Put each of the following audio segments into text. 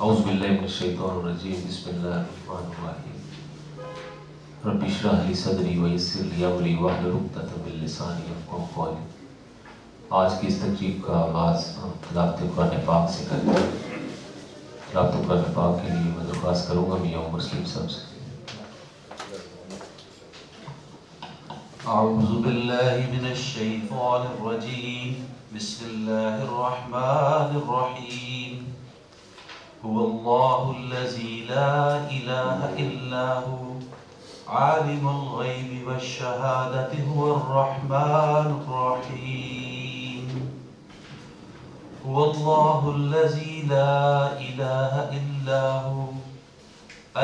أعوذ بالله من الشيطان الرجيم بسم الله الرحمن الرحيم رب اشرح لي صدري ويسر لي أمري واحلل عقدة من لساني يفقهوا قولي۔ آج کی اس تقریب کا آغاز تلاوت قرآن پاک سے کرتے ہیں۔ تلاوت قرآن پاک کے لیے میں درخواست کروں گا میاں مسلم صاحب سے۔ اعوذ باللہ من الشیطان الرجیم بسم اللہ الرحمن الرحیم هو اللہ الذی لا الہ الا هو عالم الغیب والشہادۃ هو الرحمن الرحیم هو اللہ الذی لا الہ الا هو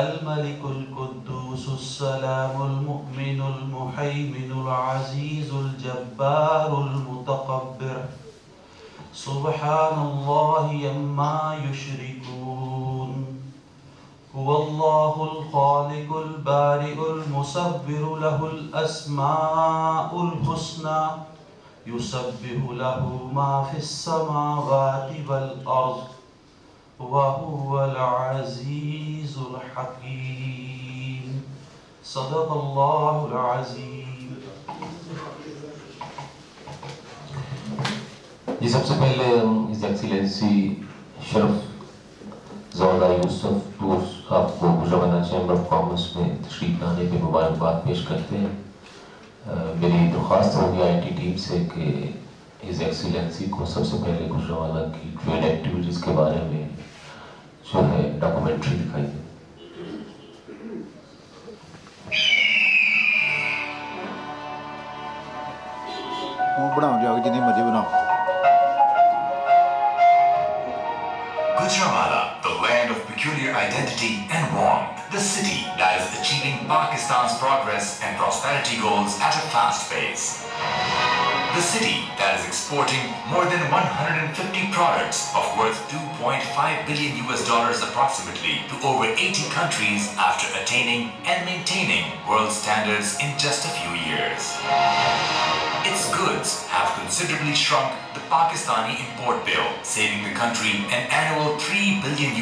الملك القدوس السلام المؤمن المهيمن العزيز الجبار المتكبر سبحان الله عما يشركون هو الله الخالق البارئ المصور له الأسماء الحسنى يسبح له ما في السماوات والأرض وهو العزيز الحكيم صدق الله العظيم۔ جی سب سے پہلے ہز ایکسیلنسی شرف زولا یوسف ٹور آپ کو گجرانوالہ چیمبر آف کامرس میں تشریف لانے پہ مبارکباد پیش کرتے ہیں۔ میری درخواست ہوگی آئی ٹی ٹیم سے کہ ہز ایکسیلنسی کو سب سے پہلے گجرانوالہ کی ٹریڈ ایکٹیویٹیز کے بارے میں جو ہے ڈاکومنٹری دکھائی دے۔ بناؤ جا کے جتنی مرضی بناؤ۔ Gujranwala, the land of peculiar identity and warmth, the city that is achieving Pakistan's progress and prosperity goals at a fast pace. The city that is exporting more than 150 products of worth $2.5 billion approximately to over 80 countries after attaining and maintaining world standards in just a few years. Its goods have considerably shrunk the Pakistani import bill, saving the country an annual $3 billion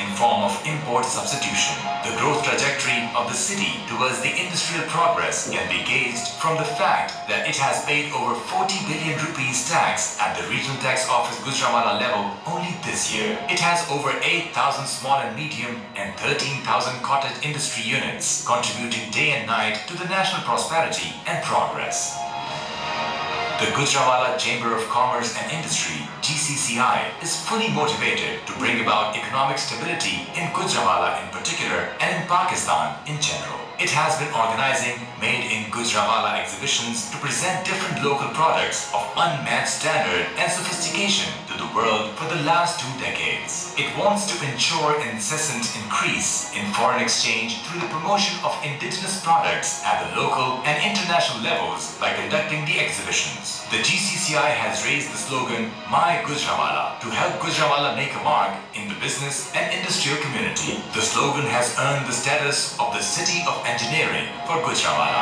in form of import substitution. The growth trajectory of the city towards the industrial progress can be gauged from the fact that it has paid over 40 billion rupees tax at the Regional Tax Office Gujranwala level only this year. It has over 8,000 small and medium and 13,000 cottage industry units, contributing day and night to the national prosperity and progress. The Gujranwala Chamber of Commerce and Industry, GCCI, is fully motivated to bring about economic stability in Gujranwala in particular and in Pakistan in general. It has been organizing Made in Gujranwala exhibitions to present different local products of unmatched standard and sophistication to the world for the last 2 decades. It wants to ensure an incessant increase in foreign exchange through the promotion of indigenous products at the local and international levels by conducting the exhibitions. The GCCI has raised the slogan My Gujranwala to help Gujranwala make a mark in the business and industrial community. The slogan has earned the status of the City of Engineering for Gujranwala.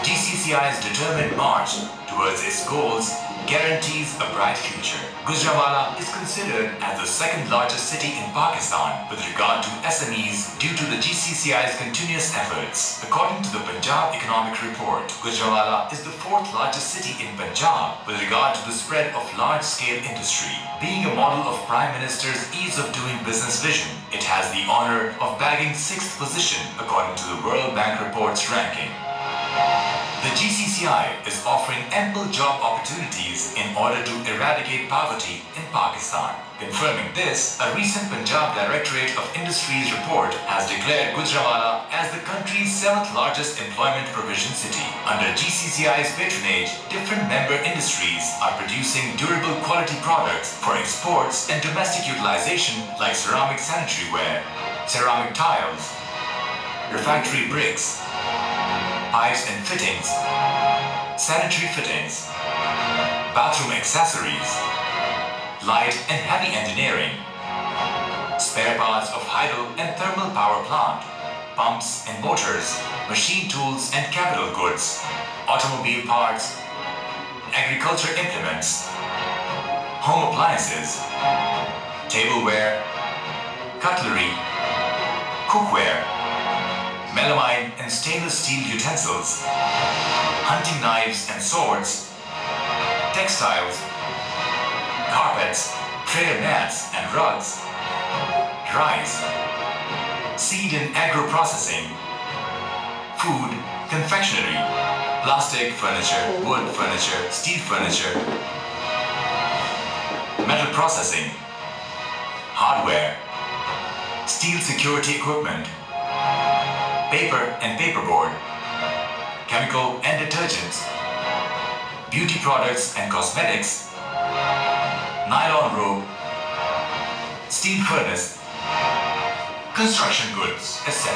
GCCI's determined march towards its goals guarantees a bright future. Gujranwala is considered as the second largest city in Pakistan with regard to SMEs due to the GCCI's continuous efforts. According to the Punjab Economic Report, Gujranwala is the 4th largest city in Punjab with regard to the spread of large-scale industry. Being a model of Prime Minister's ease of doing business vision, it has the honor of bagging 6th position according to the World Bank Report's ranking. The GCCI is offering ample job opportunities in order to eradicate poverty in Pakistan. Confirming this, a recent Punjab Directorate of Industries report has declared Gujranwala as the country's 7th largest employment provision city. Under GCCI's patronage, different member industries are producing durable quality products for exports and domestic utilization like ceramic sanitary ware, ceramic tiles, refractory bricks, pipes and fittings, sanitary fittings, bathroom accessories, light and heavy engineering, spare parts of hydro and thermal power plant, pumps and motors, machine tools and capital goods, automobile parts, agriculture implements, home appliances, tableware, cutlery, cookware, melamine and stainless steel utensils, hunting knives and swords, textiles, carpets, prayer mats and rugs, rice, seed and agro processing, food, confectionery, plastic furniture, wood furniture, steel furniture, metal processing, hardware, steel security equipment, paper and paperboard, chemical and detergents, beauty products and cosmetics, nylon rope, steel furnace, construction goods, etc.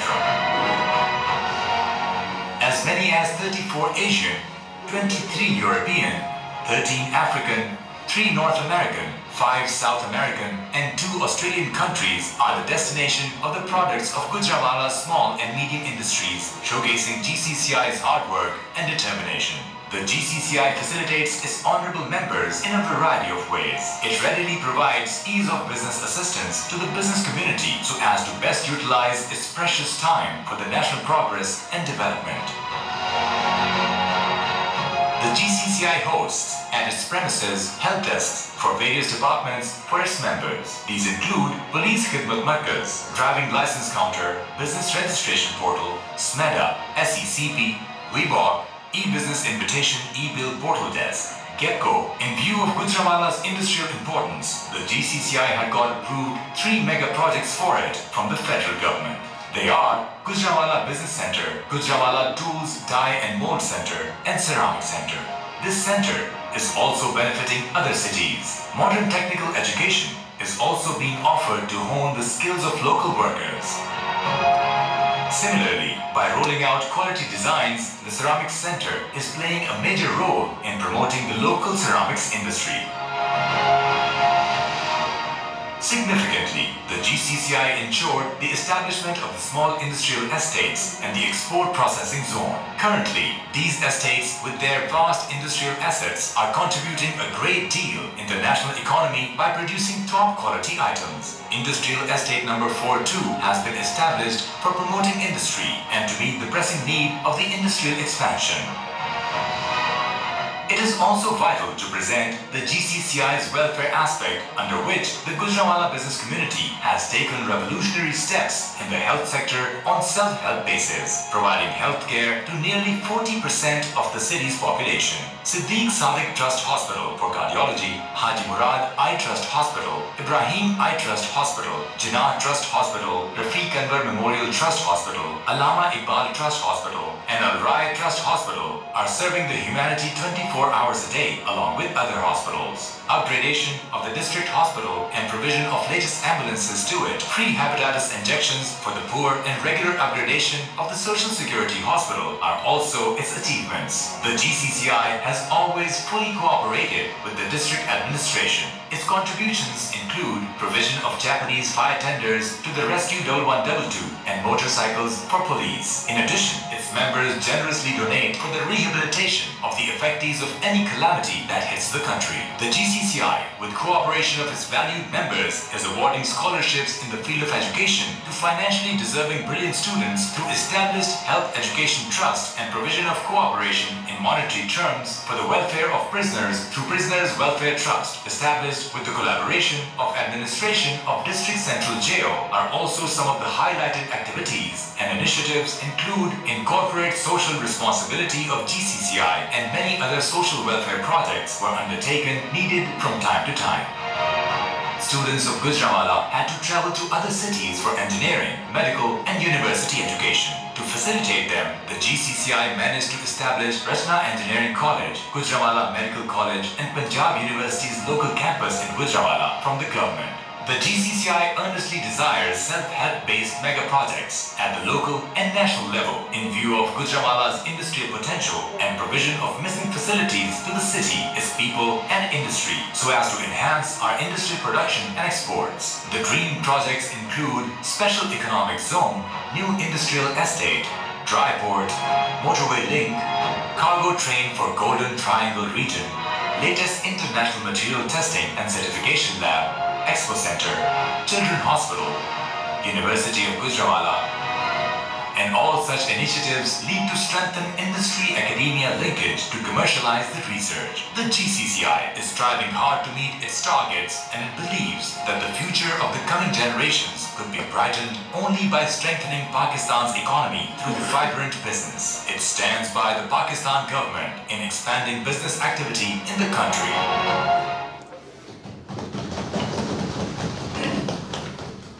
As many as 34 Asian, 23 European, 13 African, 3 North American, 5 South American and 2 Australian countries are the destination of the products of Gujranwala's small and medium industries, showcasing GCCI's hard work and determination. The GCCI facilitates its honorable members in a variety of ways. It readily provides ease of business assistance to the business community so as to best utilize its precious time for the national progress and development. The GCCI hosts at its premises help desks for various departments for its members. These include Police Khidmat Markaz, Driving License Counter, Business Registration Portal, SMEDA, SECP, WeBalk, E-Business Invitation E-Bill Portal Desk, GEPCO. In view of Gujranwala's industrial importance, the GCCI had got approved 3 mega projects for it from the federal government. They are Gujranwala Business Center, Gujranwala Tools, Die and Mold Center, and Ceramic Center. This center is also benefiting other cities. Modern technical education is also being offered to hone the skills of local workers. Similarly, by rolling out quality designs, the Ceramics Center is playing a major role in promoting the local ceramics industry. Significantly, the GCCI ensured the establishment of the small industrial estates and the export processing zone. Currently, these estates with their vast industrial assets are contributing a great deal in the national economy by producing top quality items. Industrial Estate number 42 has been established for promoting industry and to meet the pressing need of the industrial expansion. It is also vital to present the GCCI's welfare aspect, under which the Gujranwala business community has taken revolutionary steps in the health sector on self-help basis, providing healthcare to nearly 40% of the city's population. Siddiq Sadiq Trust Hospital for Cardiology, Haji Murad Eye Trust Hospital, Ibrahim Eye Trust Hospital, Jinnah Trust Hospital, Rafiq Anwar Memorial Trust Hospital, Allama Iqbal Trust Hospital, and Al Rai Trust Hospital are serving the humanity 24 hours a day along with other hospitals. Upgradation of the district hospital and provision of latest ambulances to it, free hepatitis injections for the poor and regular upgradation of the social security hospital are also its achievements. The GCCI has always fully cooperated with the district administration. Its contributions include provision of Japanese fire tenders to the Rescue 1122 and motorcycles for police. In addition, its members generously donate for the rehabilitation of the affectees of any calamity that hits the country. The GCCI, with cooperation of its valued members, is awarding scholarships in the field of education to financially deserving brilliant students through established Health Education Trust and provision of cooperation in monetary terms for the welfare of prisoners through Prisoners Welfare Trust, established with the collaboration of Administration of District Central Jail. Are also some of the highlighted activities and initiatives include Incorporate Social Responsibility of GCCI, and many other social welfare projects were undertaken, needed from time to time. Students of Gujranwala had to travel to other cities for engineering, medical and university education. To facilitate them, the GCCI managed to establish Rachna Engineering College, Gujranwala Medical College and Punjab University's local campus in Gujranwala from the government. The GCCI earnestly desires self-help-based mega projects at the local and national level in view of Gujranwala's industrial potential and provision of missing facilities to the city, its people and industry so as to enhance our industry production and exports. The dream projects include Special Economic Zone, New Industrial Estate, Dry Port, Motorway Link, Cargo Train for Golden Triangle Region, latest international material testing and certification lab, Expo Center, Children Hospital, University of Gujranwala. And all such initiatives lead to strengthen industry-academia linkage to commercialize the research. The GCCI is striving hard to meet its targets, and it believes that the future of the coming generations could be brightened only by strengthening Pakistan's economy through vibrant business. It stands by the Pakistan government in expanding business activity in the country.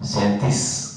37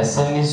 SMEs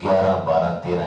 11, 12, 13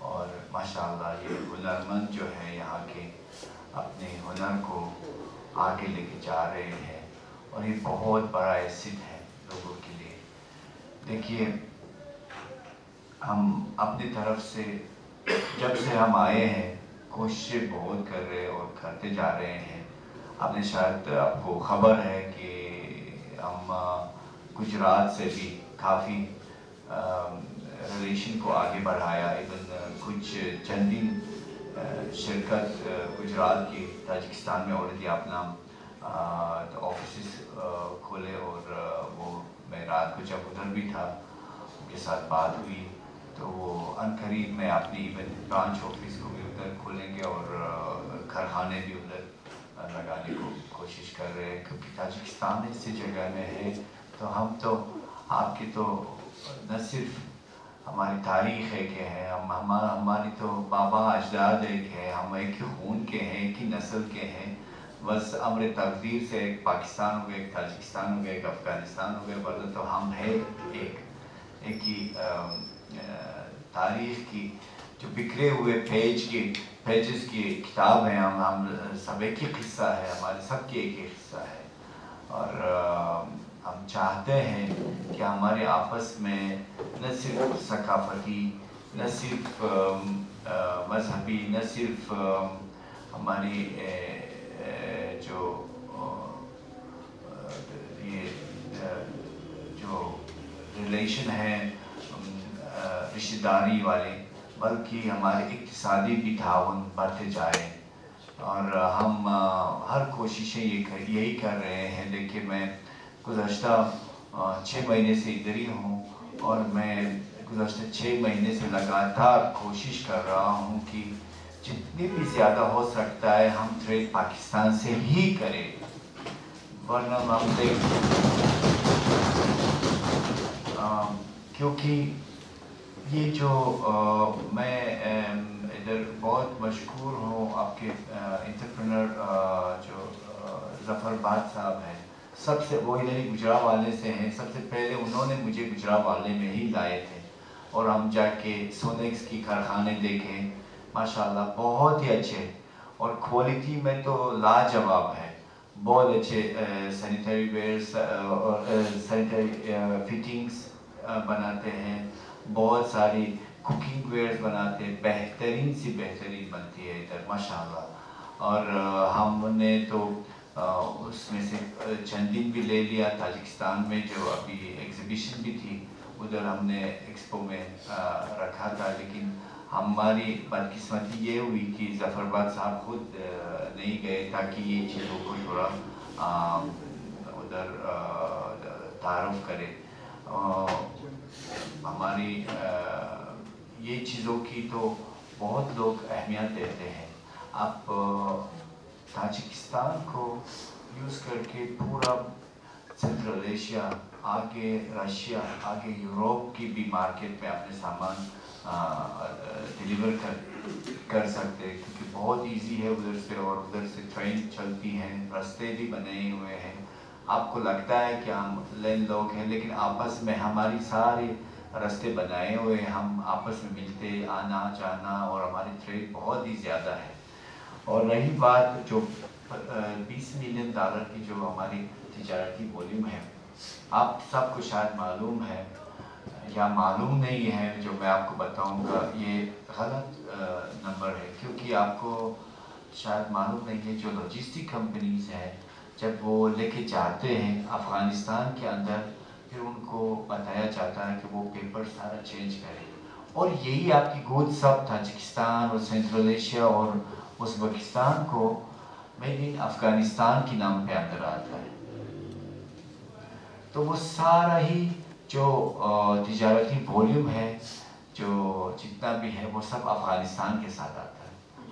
اور ماشاءاللہ یہ ہنرمند جو ہے یہاں کے اپنے ہنر کو آگے لے کے جا رہے ہیں، اور یہ بہت بڑا ایسٹ ہے لوگوں کے لیے۔ دیکھیے ہم اپنی طرف سے جب سے ہم آئے ہیں کوششیں بہت کر رہے اور کرتے جا رہے ہیں۔ آپ نے شاید آپ کو خبر ہے کہ ہم گجرات سے بھی کافی ریلیشن کو آگے بڑھایا، ایون کچھ چند دن شرکت گجرات کی تاجکستان میں آلریڈی اپنا آفیسز کھولے، اور وہ میں رات کو جب ادھر بھی تھا ان کے ساتھ بات ہوئی تو وہ عنقریب میں اپنی ایون برانچ آفس کو بھی ادھر کھولیں گے اور کارخانے بھی ادھر لگانے کو کوشش کر رہے ہیں، کیونکہ تاجکستان ایسی جگہ میں ہے تو ہم تو آپ کی تو نہ صرف ہماری تاریخ ایک ہے، ہماری تو بابا اجداد ایک ہے، ہم ایک ہی خون کے ہیں، ایک ہی نسل کے ہیں، بس امر تقدیر سے ایک پاکستان ہو گیا، ایک تاجکستان ہو گیا، ایک افغانستان ہو گیا، ورنہ تو ہم ہیں ایک ہی تاریخ کی جو بکھرے ہوئے پیجز کی کتاب ہے، ہم سب ایک ہی قصہ ہے، ہمارے سب کی ایک ہی قصہ ہے، اور ہم چاہتے ہیں کہ ہمارے آپس میں نہ صرف ثقافتی، نہ صرف مذہبی، نہ صرف ہماری جو یہ جو ریلیشن ہے رشتہ داری والے، بلکہ ہمارے اقتصادی بھی تعاون بڑھتے جائے، اور ہم ہر کوششیں یہی کر رہے ہیں۔ دیکھیے میں گزشتہ 6 مہینے سے ادھر ہی ہوں، اور میں گزشتہ 6 مہینے سے لگاتار کوشش کر رہا ہوں کہ جتنی بھی زیادہ ہو سکتا ہے ہم ٹریڈ پاکستان سے ہی کریں، ورنہ ہم کیونکہ یہ جو میں ادھر بہت مشکور ہوں، آپ کے انٹرپرنر جو ظفر بات صاحب ہیں، سب سے وہ ادھر ہی گجرات والے سے ہیں، سب سے پہلے انہوں نے مجھے گجرات والے میں ہی لائے تھے، اور ہم جا کے سونیکس کی کارخانے دیکھیں، ماشاءاللہ بہت ہی اچھے، اور کوالٹی میں تو لاجواب ہے، بہت اچھے سینیٹری ویئرس اور سینیٹری فٹنگس بناتے ہیں، بہت ساری کوکنگ ویئرس بناتے ہیں، بہترین سی بہترین بنتی ہے ادھر ماشاءاللہ، اور ہم نے تو اس میں سے چند دن بھی لے لیا تاجکستان میں، جو ابھی ایگزیبیشن بھی تھی ادھر ہم نے ایکسپو میں رکھا تھا، لیکن ہماری بدقسمتی یہ ہوئی کہ ظفر بات صاحب خود نہیں گئے تاکہ یہ چیزوں کو تھوڑا ادھر تعارف کرے۔ ہماری یہ چیزوں کی تو بہت لوگ اہمیت دیتے ہیں، آپ تاجکستان کو یوز کر کے پورا سنٹرل ایشیا، آگے رشیا، آگے یوروپ کی بھی مارکیٹ میں اپنے سامان ڈیلیور کر سکتے ہیں، کیونکہ بہت ایزی ہے ادھر سے، اور ادھر سے ٹرین چلتی ہیں، راستے بھی بنے ہوئے ہیں۔ آپ کو لگتا ہے کہ ہم لینڈ لوگ ہیں، لیکن آپس میں ہماری سارے راستے بنائے ہوئے ہیں، ہم آپس میں ملتے آنا جانا، اور ہماری ٹریڈ بہت ہی زیادہ ہے۔ اور رہی بات جو $20 ملین کی جو ہماری تجارتی والیوم ہے، آپ سب کو شاید معلوم ہے یا معلوم نہیں ہے، جو میں آپ کو بتاؤں گا یہ غلط نمبر ہے، کیونکہ آپ کو شاید معلوم نہیں ہے، جو لاجسٹک کمپنیز ہیں جب وہ لے کے جاتے ہیں افغانستان کے اندر، پھر ان کو بتایا جاتا ہے کہ وہ پیپر سارا چینج کریں، اور یہی آپ کی گوڈ سب تاجکستان اور سینٹرل ایشیا اور ازبکستان کو میڈ ان افغانستان کے نام پہ اندر آتا ہے، تو وہ سارا ہی جو تجارتی والیوم ہے، جو جتنا بھی ہے وہ سب افغانستان کے ساتھ آتا ہے۔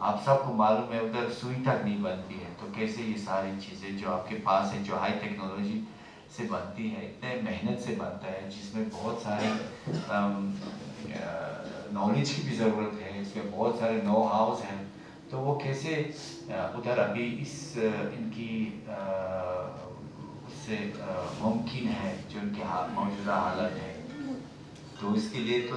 آپ سب کو معلوم ہے ادھر سوئی تک نہیں بنتی ہے، تو کیسے یہ ساری چیزیں جو آپ کے پاس ہیں، جو ہائی ٹیکنالوجی سے بنتی ہے، اتنے محنت سے بنتا ہے، جس میں بہت سارے نالج کی بھی ضرورت ہے، اس میں بہت سارے نو ہاؤس ہیں، تو وہ کیسے ادھر ابھی ان کی اس سے ممکن ہے جو ان کے موجودہ حالت ہے، تو اس کے لیے تو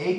1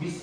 20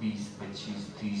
20, 25, 30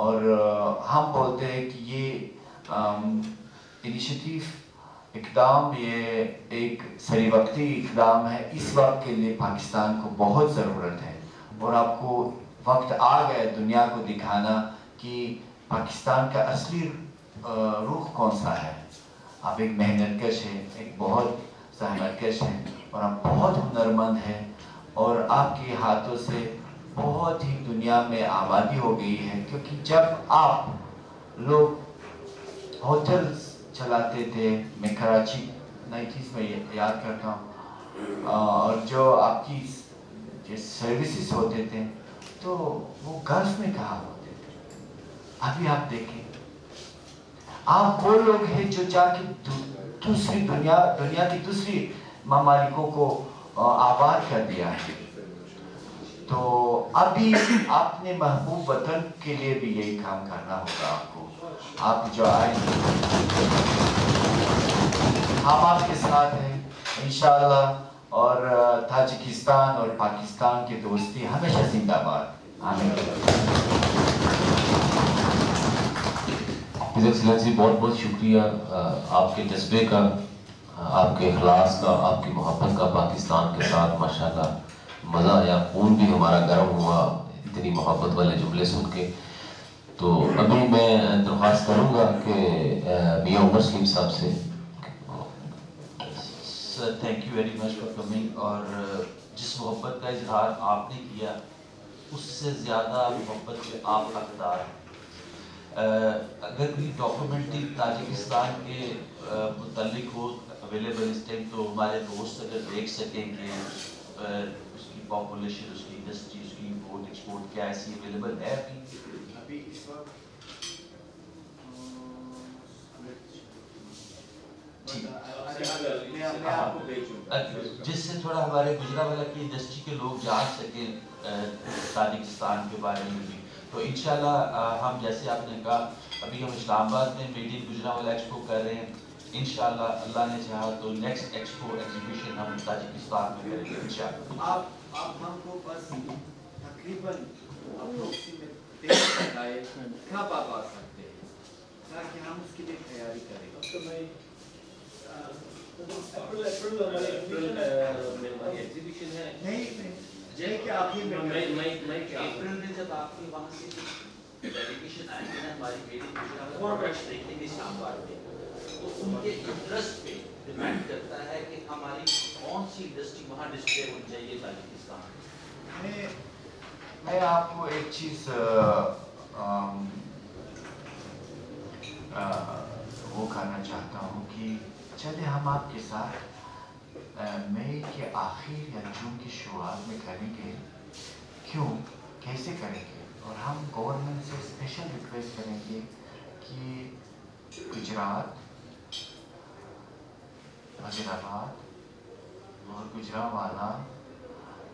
اور ہم بولتے ہیں کہ یہ انیشیٹیو اقدام یہ ایک سری وقتی اقدام ہے. اس وقت کے لیے پاکستان کو بہت ضرورت ہے اور آپ کو وقت آ گیا دنیا کو دکھانا کہ پاکستان کا اصلی روح کون سا ہے. آپ ایک محنت کش ہیں, ایک بہت زحمت کش ہیں اور آپ بہت ہنرمند ہیں اور آپ کے ہاتھوں سے بہت ہی دنیا میں آبادی ہو گئی ہے. کیونکہ جب آپ لوگ ہوٹل چلاتے تھے, میں کراچی 90s میں یاد کرتا ہوں, اور جو آپ کی سروسز ہوتے تھے تو وہ گلف میں کہاں ہوتے تھے. ابھی آپ دیکھیں آپ وہ لوگ ہیں جو جا کے دوسری دنیا کی دوسری ممالکوں کو آباد کر دیا ہے. تو ابھی اپنے محبوب وطن کے لیے بھی یہی کام کرنا ہوگا آپ کو. آپ جو آئیں ہم آپ کے ساتھ ہیں انشاءاللہ, اور تاجکستان اور پاکستان کی دوستی ہمیشہ زندہ باد. آمین. ہز ایکسلنسی بہت بہت شکریہ آپ کے جذبے کا, آپ کے اخلاص کا, آپ کی محبت کا پاکستان کے ساتھ. ماشاءاللہ مزہ آیا, خون بھی ہمارا گرم ہوا اتنی محبت والے جملے سن کے. تو ابھی میں درخواست کروں گا کہ میاں عمر سلیم صاحب سے. Sir thank you very much for coming. اور جس محبت کا اظہار آپ نے کیا اس سے زیادہ محبت کے آپ حقدار ہیں. اگر کوئی ڈاکومنٹری تاجکستان کے متعلق ہو اویلیبل اس ٹائم تو ہمارے دوست اگر دیکھ سکیں کہ اس کی پاپولیشن, اس کی انڈسٹری, اس کی امپورٹ ایکسپورٹ کیا ایسی اویلیبل ہے ابھی اس وقت جس سے تھوڑا ہمارے گجرانوالہ کی انڈسٹری کے لوگ جان سکیں تاجکستان کے بارے میں بھی. تو انشاءاللہ ہم جیسے آپ نے کہا ابھی ہم اسلام آباد میں میڈ ان گجرانوالہ ایکسپو کر رہے ہیں. انشاءاللہ اللہ نے چاہا تو نیکسٹ ایکسپو ایگزیبیشن ہم تاجکستان میں کریں گے انشاءاللہ. آپ ہم کو بس تقریباً کب آپ آ سکتے ہیں تاکہ ہم اس کے لیے تیاری کریں. ایگزیبیشن ہے نہیں کہ آپ اپریل میں جب آپ کی وہاں سے ڈیلیگیشن آئیں گے نا ہماری میری پروڈکٹس دیکھیں گے اسلام آباد میں, تو ان کے انٹرسٹ پہ ڈیپینڈ کرتا ہے کہ ہماری کون سی انڈسٹری وہاں ڈسپلے ہونی چاہیے تاجکستان. میں آپ کو ایک چیز وہ کرنا چاہتا ہوں کہ چلے ہم آپ کے ساتھ مئی کے آخر یا جون کی شروعات میں کریں گے. کیوں, کیسے کریں گے؟ اور ہم گورنمنٹ سے اسپیشل ریکویسٹ کریں گے کہ گجرات, وزیر آباد اور گجرانوالہ,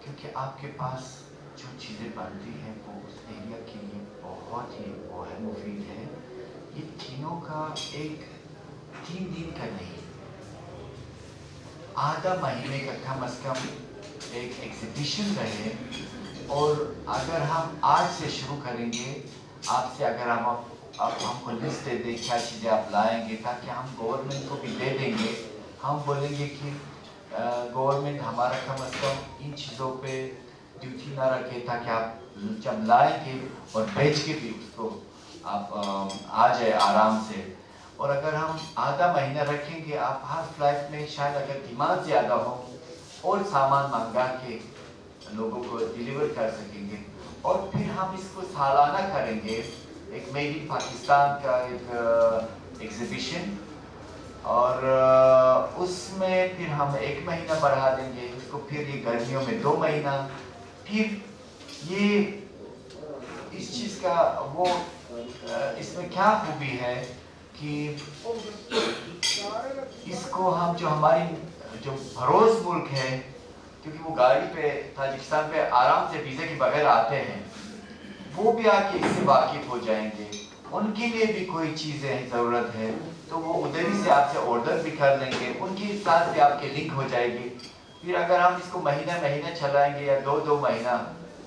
کیونکہ آپ کے پاس جو چیزیں بنتی ہیں وہ اس ایریا کے لیے بہت ہی وہ ہے مفید ہے. یہ تینوں کا ایک 3 دن کا نہیں, آدھا مہینے کا کم از کم ایک ایگزیبیشن رہے. اور اگر ہم آج سے شروع کریں گے, آپ سے اگر آپ ہم کو لسٹ دے دیں کیا چیزیں آپ لائیں گے تاکہ ہم گورنمنٹ کو بھی دے دیں گے. ہم بولیں گے کہ گورنمنٹ ہمارا کم از کم ان چیزوں پہ ڈیوٹی نہ رکھے تاکہ آپ جب لائیں گے اور بیچ کے بھی اس کو آپ آ جائے آرام سے. اور اگر ہم آدھا مہینہ رکھیں گے, آپ ہر فلائٹ میں شاید اگر ڈیمانڈ زیادہ ہو اور سامان منگا کے لوگوں کو ڈیلیور کر سکیں گے. اور پھر ہم اس کو سالانہ کریں گے, ایک میڈ ان پاکستان کا ایک ایگزیبیشن, اور اس میں پھر ہم 1 مہینہ بڑھا دیں گے اس کو, پھر یہ گرمیوں میں 2 مہینہ. پھر یہ اس چیز کا وہ اس میں کیا خوبی ہے کہ اس کو ہم جو ہماری جو بھروس ملک ہے, کیونکہ وہ گاڑی پہ تاجکستان پہ آرام سے ویزے کے بغیر آتے ہیں, وہ بھی آ کے اس سے واقف ہو جائیں گے. ان کے لیے بھی کوئی چیزیں ضرورت ہے تو وہ ادھر ہی سے آپ سے آرڈر بھی کر لیں گے, ان کی ساتھ بھی آپ کے لنک ہو جائے گی. پھر اگر ہم اس کو مہینہ چلائیں گے یا 2 مہینہ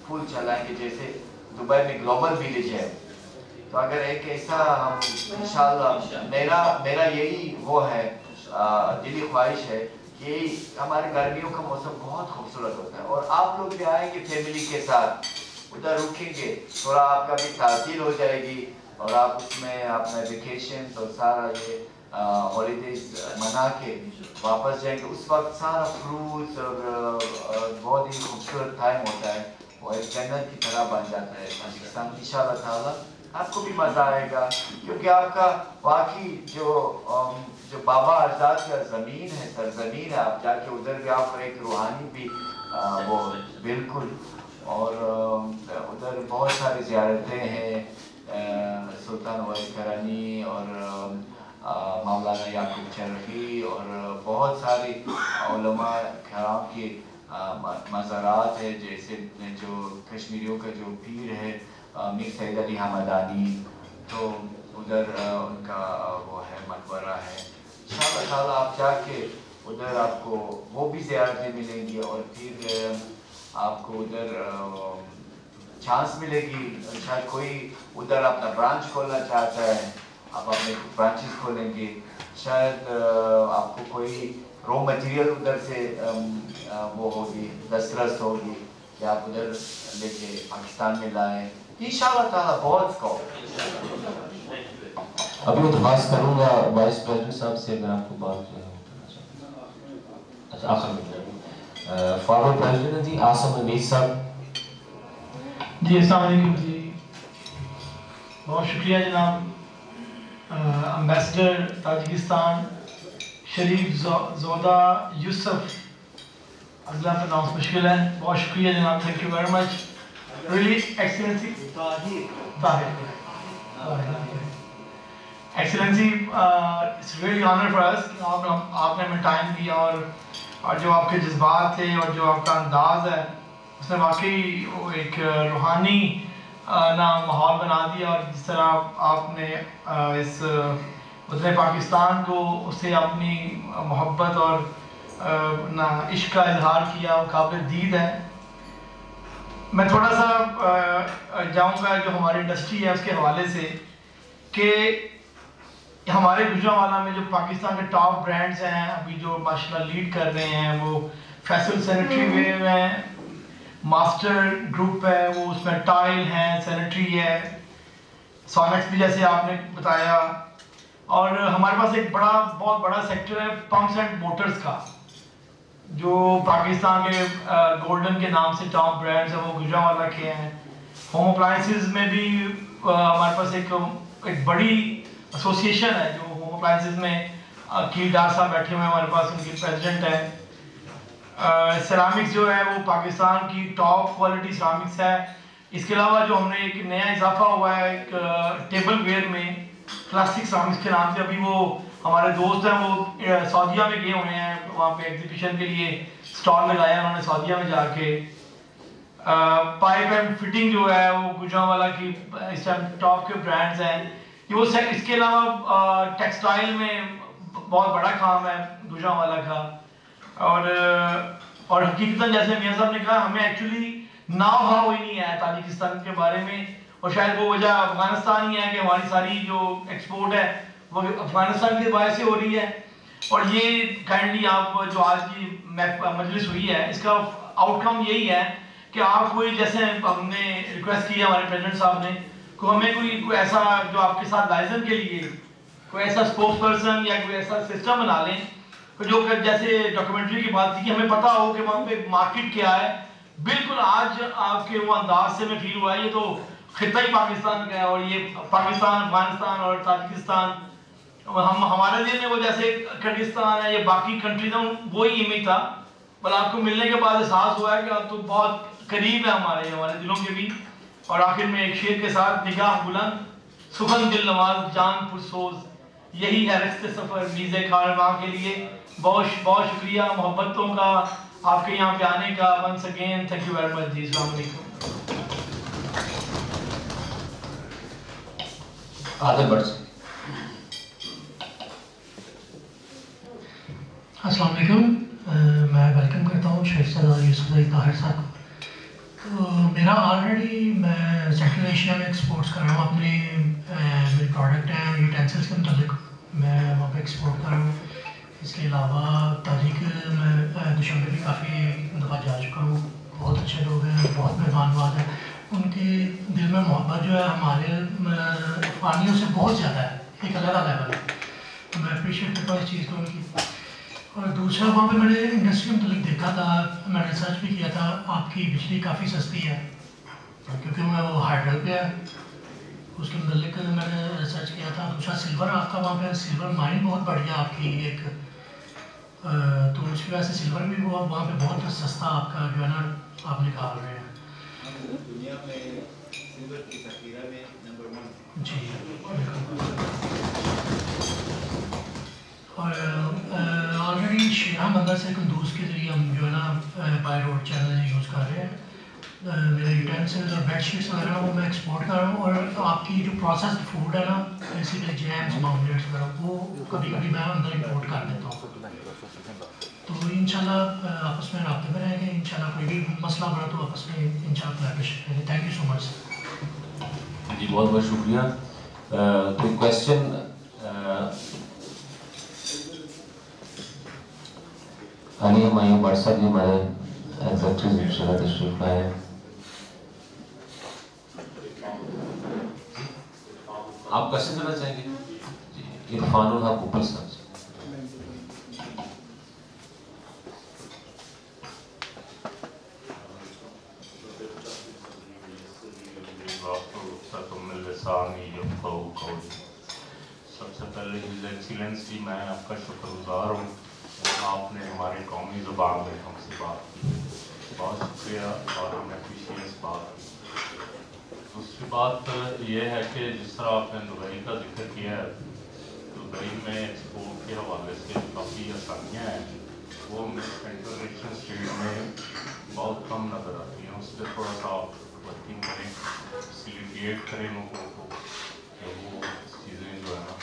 فل چلائیں گے, جیسے دبئی میں گلوبل ویلیج ہے تو اگر ایک ایسا ہم انشاءاللہ میرا یہی وہ ہے دلی خواہش ہے کہ ہمارے گرمیوں کا موسم بہت خوبصورت ہوتا ہے اور آپ لوگ بھی آئیں گے فیملی کے ساتھ ادھر رکیں گے تھوڑا آپ کا بھی تعطیل ہو جائے گی اور آپ اس میں اپنا ویکیشن اور سارا یہ ہالیڈیز منا کے واپس جائیں گے. اس وقت سارا فروٹس اور بہت ہی خوبصورت ٹائم ہوتا ہے وہ ایک جنت کی طرح بن جاتا ہے پاکستان. انشاءاللہ تعالیٰ آپ کو بھی مزہ آئے گا کیونکہ آپ کا واقعی جو بابا اجداد کا زمین ہے سرزمین ہے. آپ جا کے ادھر بھی آپ ایک روحانی بھی وہ بالکل اور ادھر بہت ساری زیارتیں ہیں سلطان وائس کرانی اور مولانا یعقوب چرخی اور بہت ساری علماء کرام کی مزارات ہے جیسے جو کشمیریوں کا جو پیر ہے میر سید علی حمدانی تو ادھر ان کا وہ ہے مقبرہ ہے. انشاءاللہ تعالیٰ آپ جا کے ادھر آپ کو وہ بھی زیارتیں ملیں گی اور پھر آپ کو ادھر چانس ملے گی شاید کوئی ادھر اپنا برانچ کھولنا چاہتا ہے آپ اپنے برانچز کھولیں گے شاید آپ کو کوئی رو مٹیریل ادھر سے وہ ہوگی دسترس ہوگی کہ آپ ادھر لے کے پاکستان میں لائیں. انشاءاللہ تعالیٰ بہت اسکوپ. ابھی میں درخواست کروں گا وائس پریزیڈنٹ صاحب سے اگر آپ کو بات جو ہے اچھا آخر میں فارورڈ پریزیڈنٹ جی آسم حمید صاحب. جی السلام علیکم جی بہت شکریہ جناب امبیسڈر تاجکستان شریف زودہ یوسف اگلا پرناؤنس مشکل ہے. بہت شکریہ جناب thank you very much really excellency excellency it's really honour for اس کہ آپ نے ہمیں ٹائم دیا اور جو آپ کے جذبات تھے اور جو آپ کا انداز ہے اس نے واقعی ایک روحانی ماحول بنا دیا اور جس طرح آپ نے اس وطن پاکستان کو اس سے اپنی محبت اور عشق کا اظہار کیا وہ قابل دید ہے. میں تھوڑا سا جاؤں گا جو ہماری انڈسٹری ہے اس کے حوالے سے کہ ہمارے گجرانوالہ میں جو پاکستان کے ٹاپ برانڈز ہیں ابھی جو ماشاءاللہ لیڈ کر رہے ہیں وہ فیصل سینیٹری ویئر ہیں ماسٹر گروپ ہے وہ اس میں ٹائل ہیں سینیٹری ہے سونیکس بھی جیسے آپ نے بتایا اور ہمارے پاس ایک بہت بڑا سیکٹر ہے پمپس اینڈ موٹرز کا جو پاکستان کے گولڈن کے نام سے ٹاپ برانڈز ہیں وہ گجرانوالہ کے ہیں. ہوم اپلائنسز میں بھی ہمارے پاس ایک بڑی ایسوسیشن ہے جو ہوم اپلائنسز میں کیل ڈار صاحب بیٹھے ہوئے ہیں ہمارے پاس ان کی پریزیڈنٹ ہے. سیرامکس جو ہے وہ پاکستان کی ٹاپ کوالٹی سیرامکس ہے. اس کے علاوہ جو ہم نے ایک نیا اضافہ ہوا ہے ایک ٹیبل ویئر میں کلاسک سیرامکس کے نام سے ابھی وہ ہمارے دوست ہیں وہ سعودیہ میں گئے ہوئے ہیں وہاں پہ ایگزیبیشن کے لیے اسٹال لگایا انہوں نے سعودیہ میں جا کے. پائپ اینڈ فٹنگ جو ہے وہ گجرانوالہ کی اس ٹائم ٹاپ کے برانڈز ہیں. وہ اس کے علاوہ ٹیکسٹائل میں بہت بڑا کام ہے گجرانوالہ کا اور حقیقتاً جیسے میاں صاحب نے کہا ہمیں ایکچولی ناؤ ہاؤ ہی نہیں ہے تاجکستان کے بارے میں اور شاید وہ وجہ افغانستان ہی ہے کہ ہماری ساری جو ایکسپورٹ ہے وہ افغانستان کے باعث سے ہو رہی ہے. اور یہ کائنڈلی آپ جو آج کی مجلس ہوئی ہے اس کا آؤٹ کم یہی ہے کہ آپ کوئی جیسے ہم نے ریکویسٹ کی ہے ہمارے پریزیڈنٹ صاحب نے کہ ہمیں کوئی ایسا جو آپ کے ساتھ لائزن کے لیے کوئی ایسا اسپوکس پرسن یا کوئی ایسا سسٹم بنا لیں جو کہ جیسے ڈاکومنٹری کی بات تھی کہ ہمیں پتہ ہو کہ وہاں پہ مارکیٹ کیا ہے. بالکل آج آپ کے وہ انداز سے میں فیل ہوا ہے یہ تو خطہ ہی پاکستان کا ہے اور یہ پاکستان افغانستان اور تاجکستان ہمارے لیے وہ جیسے کرغزستان ہے یا باقی کنٹریز ہیں وہی امیج تھا بل آپ کو ملنے کے بعد احساس ہوا ہے کہ آپ تو بہت قریب ہے ہمارے دلوں کے بھی. اور آخر میں ایک شعر کے ساتھ نگاہ بلند سخن دل نواز جان پرسوز یہی ہے رخت سفر میز کارواں کے لیے. بہت بہت شکریہ محبتوں کا آپ کے یہاں پہ آنے کا once again thank you very much جی. السلام علیکم. عادل بٹ السلام علیکم. میں ویلکم کرتا ہوں شیخ سردار یوسف زئی طاہر صاحب کو. میرا آلریڈی میں سینٹرل ایشیا میں ایکسپورٹس کر رہا ہوں اپنے یوٹینسلس کے متعلق میں وہاں پہ ایکسپورٹ کر رہا ہوں. اس کے علاوہ تاریخ میں دوشنبے بھی کافی دفعہ جا چکا ہوں. بہت اچھے لوگ ہیں, بہت مہمان نواز ہیں. ان کے دل میں محبت جو ہے ہمارے افغانیوں سے بہت زیادہ ہے, ایک الگ لیول ہے. میں اپریشیٹ کرتا ہوں اس چیز کو ان کی. اور دوسرا وہاں پہ میں نے انڈسٹری کے متعلق دیکھا تھا, میں نے ریسرچ بھی کیا تھا. آپ کی بجلی کافی سستی ہے کیونکہ وہ ہائیڈرل پہ ہے, اس کے متعلق میں نے ریسرچ کیا تھا. دوسرا سلور آپ کا وہاں پہ سلور مائن بہت بڑھیا آپ کی ایک, تو اس کی وجہ سے سلور بھی وہ وہاں پہ بہت سستا آپ کا جو ہے نا آپ نکال رہے ہیں. دنیا میں سلور کی ذخیرہ میں نمبر 1. جی اور آلریڈی شیران بندر سے قندوز کے ذریعے ہم جو ہے نا بائی روڈ چینل یوز کر رہے ہیں. میرے یوٹینسلز اور بیڈ شیٹس وغیرہ وہ میں ایکسپورٹ کر رہا ہوں. اور آپ کی جو پروسیسڈ فوڈ ہے نا, بیسیکلی جیمس ماؤنٹس وغیرہ, وہ کبھی کبھی میں اندر امپورٹ کر دیتا ہوں. تو انشاءاللہ آپس میں رابطے میں رہیں گے. انشاءاللہ کوئی بھی مسئلہ بڑا تو آپس میں انشاءاللہ کولیبریشن کریں گے. تھینک یو سو مچ سر. جی بہت بہت شکریہ. کوئی کویشچن؟ آئیے ہمارے واٹس ایپ جی ہمارے ایگزیکٹو انشاءاللہ تشریف لائے ہیں. آپ کوشچن کرنا چاہیں گے؟ جی عرفان الحق اوپر صاحب. سب سے پہلے ہز ایکسیلنسی میں آپ کا شکر گزار ہوں, آپ نے ہماری قومی زبان میں ہم سے بات کی, بہت شکریہ اور ہم اپریشیٹ اس بات کی. دوسری بات یہ ہے کہ جس طرح آپ نے دبئی کا ذکر کیا ہے, دبئی میں ایکسپورٹ کے حوالے سے کافی آسانیاں ہیں, وہ انٹرنیشنل اسٹیٹ میں بہت کم نظر آتی ہیں. اس پہ تھوڑا سا آپ ورکنگ کریں, فیسیلیٹیٹ کریں لوگوں کو کہ وہ چیزیں جو ہے نا.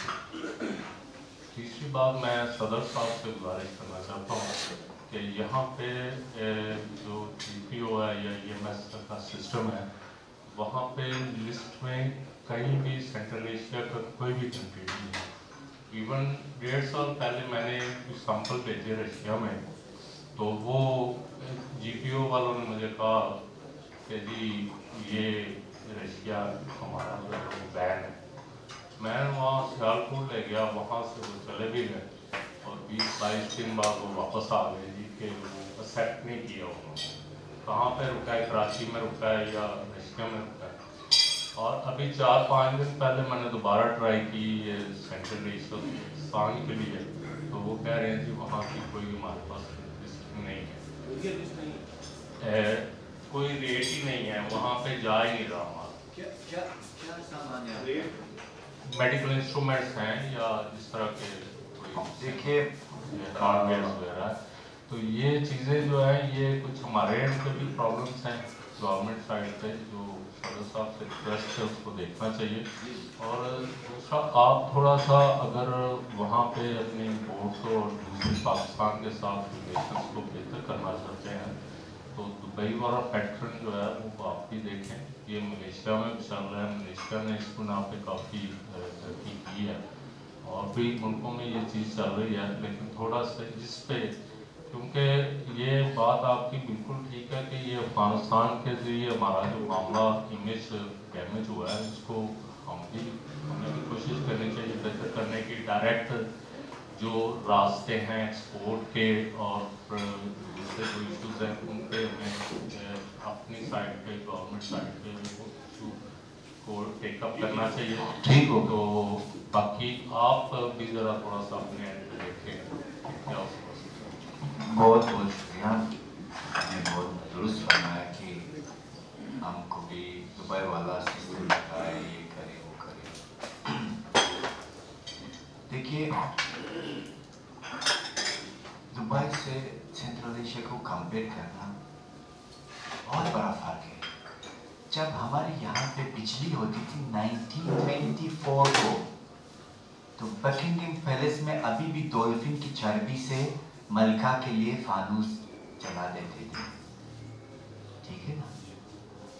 تیسری بات میں صدر صاحب سے گزارش کرنا چاہتا ہوں کہ یہاں پہ جو جی پی او ہے یا ای ایم ایس کا سسٹم ہے, وہاں پہ لسٹ میں کہیں بھی سینٹرل ایشیا کا کوئی بھی کنٹری نہیں ہے. ایون 1.5 سال پہلے میں نے کچھ سیمپل بھیجے رشیا میں, تو وہ جی پی او والوں نے مجھے کہا کہ جی یہ رشیا ہمارا بین ہے. میں وہاں سیالکوٹ لے گیا, وہاں سے وہ چلے بھی گئے اور 20-22 دن بعد وہ واپس آ گئے جی کہ وہ ایکسیپٹ نہیں کیا انہوں نے. کہاں پہ رکا ہے, کراچی میں رکا ہے یا رشیا میں رکا ہے. اور ابھی 4-5 دن پہلے میں نے دوبارہ ٹرائی کی یہ سینٹرل ایشیا کے لیے, تو وہ کہہ رہے ہیں جی وہاں کی کوئی ہمارے پاس لسٹ نہیں ہے, کوئی ریٹ ہی نہیں ہے, وہاں پہ جا ہی نہیں رہا ہمارا. میڈیکل انسٹرومنٹس ہیں یا اس طرح کے دیکھیے ہارڈ ویئر وغیرہ, تو یہ چیزیں جو ہیں یہ کچھ ہمارے اینڈ پہ بھی پرابلمس ہیں گورنمنٹ سائڈ پہ, جو صدر صاحب سے ریکویسٹ ہے اس کو دیکھنا چاہیے. اور دوسرا آپ تھوڑا سا اگر وہاں پہ اپنے امپورٹس اور دوسرے پاکستان کے ساتھ ریلیشنس کو بہتر کرنا چاہتے ہیں تو دبئی والا پیٹرن جو ہے وہ آپ بھی دیکھیں. یہ ملیشیا میں بھی چل رہا ہے, ملیشیا نے اس بنا پہ کافی ترقی کی ہے, اور بھی ملکوں میں یہ چیز چل رہی ہے. لیکن تھوڑا سا اس پہ, کیونکہ یہ بات آپ کی بالکل ٹھیک ہے کہ یہ افغانستان کے ذریعے ہمارا جو معاملہ امیج ڈیمیج ہوا ہے, اس کو ہمیں بھی کوشش کرنی چاہیے بہتر کرنے کی. ڈائریکٹ جو راستے ہیں ایکسپورٹ کے اور دوسرے جو ایشوز ہیں ان پہ ہمیں اپنی سائڈ پہ گورنمنٹ سائڈ پہ ایشو کو ٹیک اپ کرنا چاہیے. ٹھیک ہو تو باقی آپ بھی ذرا تھوڑا سا اپنے اینڈ پہ دیکھیں کیا ہو سکتا. بہت بہت شکریہ, آپ نے بہت درست فرمایا کہ ہم کو بھی دبئی والا سسٹم بتائے, یہ کرے وہ کرے. دیکھیے دبئی سے سینٹرل ایشیا کو کمپیئر کرنا بہت بڑا فرق ہے. جب ہمارے یہاں پہ بجلی ہوتی تھی 1924 کو, تو بکنگھم پیلس میں ابھی بھی ڈولفن کی چربی سے ملکہ کے لیے فانوس جلا دیتے تھے, ٹھیک ہے نا.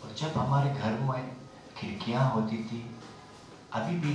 اور جب ہمارے گھروں میں کھڑکیاں ہوتی تھی, ابھی بھی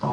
2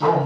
2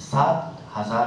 7,000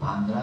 15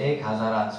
1,800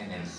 NLC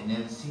NLC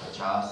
50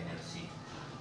NLC।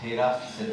13%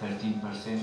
13%।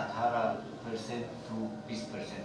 18% to 20%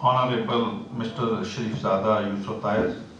Honorable Mr. Sharifzada Yusuf Tayyib,